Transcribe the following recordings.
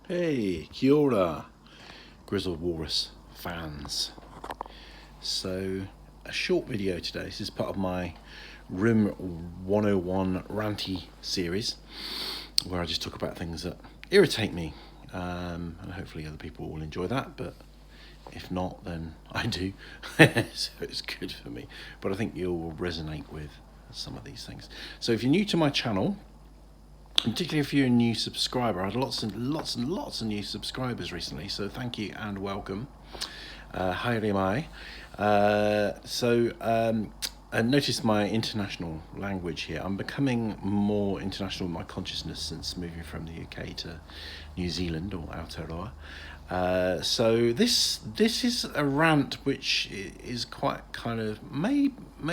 Hey, kia ora, Grizzled Walrus fans. So, a short video today. This is part of my Room 101 ranty series, where I just talk about things that irritate me. And hopefully other people will enjoy that, but if not, then I do. So it's good for me. But I think you'll resonate with some of these things. So if you're new to my channel, particularly if you're a new subscriber, I had lots and lots of new subscribers recently, so thank you and welcome. Rangimarie. And notice my international language here. I'm becoming more international in my consciousness since moving from the UK to New Zealand, or Aotearoa. So this is a rant which is quite kind of may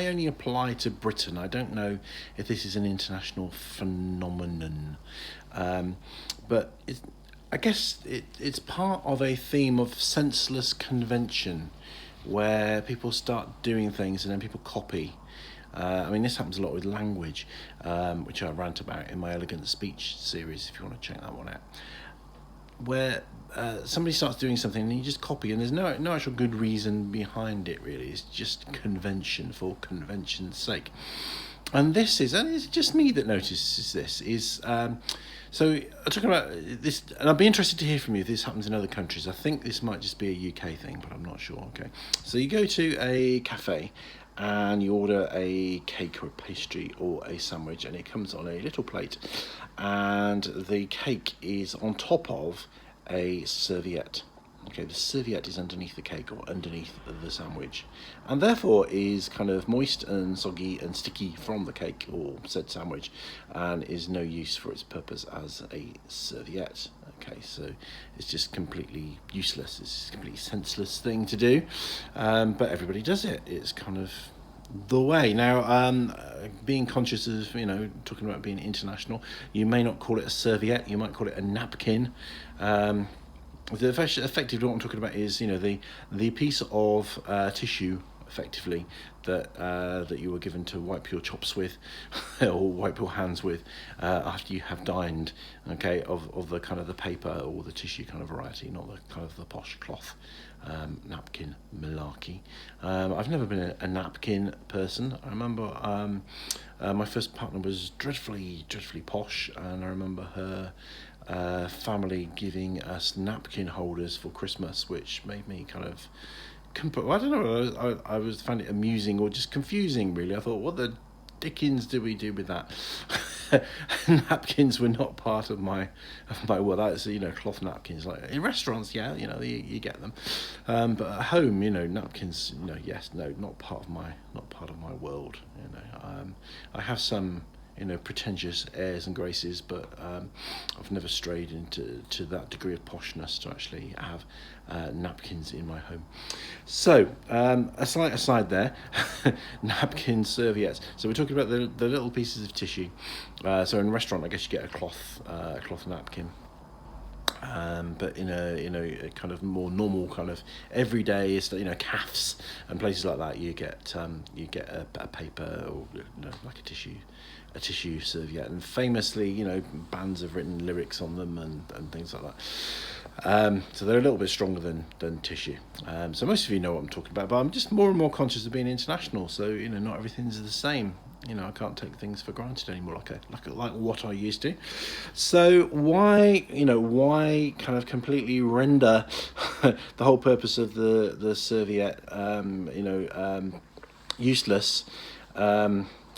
only apply to Britain. I don't know if this is an international phenomenon, but I guess it's part of a theme of senseless convention, where people start doing things and then people copy. I mean, this happens a lot with language, which I rant about in my Elegant Speech series, if you want to check that one out, where somebody starts doing something and you just copy, and there's no actual good reason behind it, really. It's just convention for convention's sake. And this is, and it's just me that notices this, is so I'm talking about this, and I'd be interested to hear from you if this happens in other countries. I think this might just be a UK thing, but I'm not sure. Okay, so you go to a cafe and you order a cake or a pastry or a sandwich, and it comes on a little plate, and the cake is on top of a serviette. Okay, the serviette is underneath the cake or underneath the sandwich, and therefore is kind of moist and soggy and sticky from the cake or said sandwich, and is no use for its purpose as a serviette. Okay, so it's just completely useless. It's a completely senseless thing to do, but everybody does it. It's kind of the way. Now, being conscious of, talking about being international, you may not call it a serviette, you might call it a napkin. Effectively, what I'm talking about is, the piece of tissue, effectively, that you were given to wipe your chops with, or wipe your hands with, after you have dined. Okay, of the kind of the paper or the tissue kind of variety, not the kind of the posh cloth napkin malarkey. I've never been a napkin person. I remember my first partner was dreadfully posh, and I remember her family giving us napkin holders for Christmas, which made me kind of, I don't know, I was found it amusing or just confusing, really. I thought, what the dickens do we do with that? Napkins were not part of my well, that's, cloth napkins, like in restaurants, yeah, you get them, but at home, napkins, yes, no, not part of my world. I have some pretentious airs and graces, but I've never strayed to that degree of poshness to actually have napkins in my home. So, a slight aside there, napkin serviettes. So we're talking about the little pieces of tissue. So in a restaurant, I guess you get a cloth napkin. But in a kind of more normal kind of everyday, cafes and places like that, you get a paper, or like a tissue serviette, and famously, bands have written lyrics on them and things like that. So they're a little bit stronger than tissue. So most of you know what I'm talking about, but I'm just more and more conscious of being international. So not everything's the same. I can't take things for granted anymore, like what I used to. So why kind of completely render the whole purpose of the serviette, useless,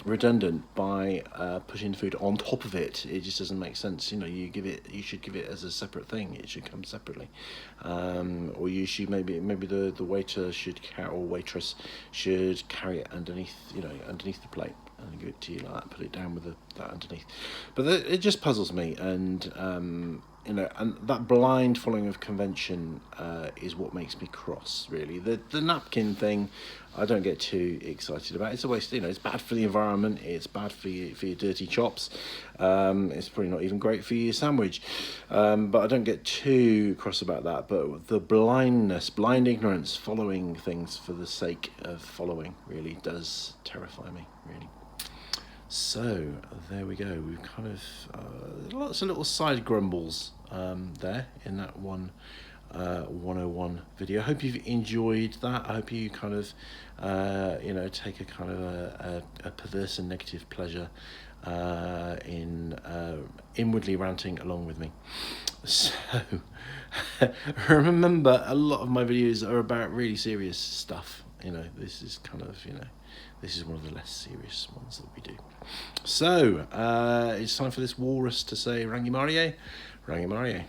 redundant, by putting food on top of it? It just doesn't make sense. You should give it as a separate thing. It should come separately, or you should maybe the waiter should or waitress should carry it underneath the plate and give it to you like that. Put it down with that underneath. But it just puzzles me, and and that blind following of convention is what makes me cross, really. The napkin thing, I don't get too excited about. It's a waste. It's bad for the environment. It's bad for your dirty chops. It's probably not even great for your sandwich. But I don't get too cross about that. But the blind ignorance, following things for the sake of following, really does terrify me, really. So there we go. We've kind of lots of little side grumbles there in that 101 video. I hope you've enjoyed that. I hope you kind of take a kind of a perverse and negative pleasure in inwardly ranting along with me. So remember, a lot of my videos are about really serious stuff. This is kind of this is one of the less serious ones that we do. So it's time for this walrus to say Rangimarie, Rangimarie.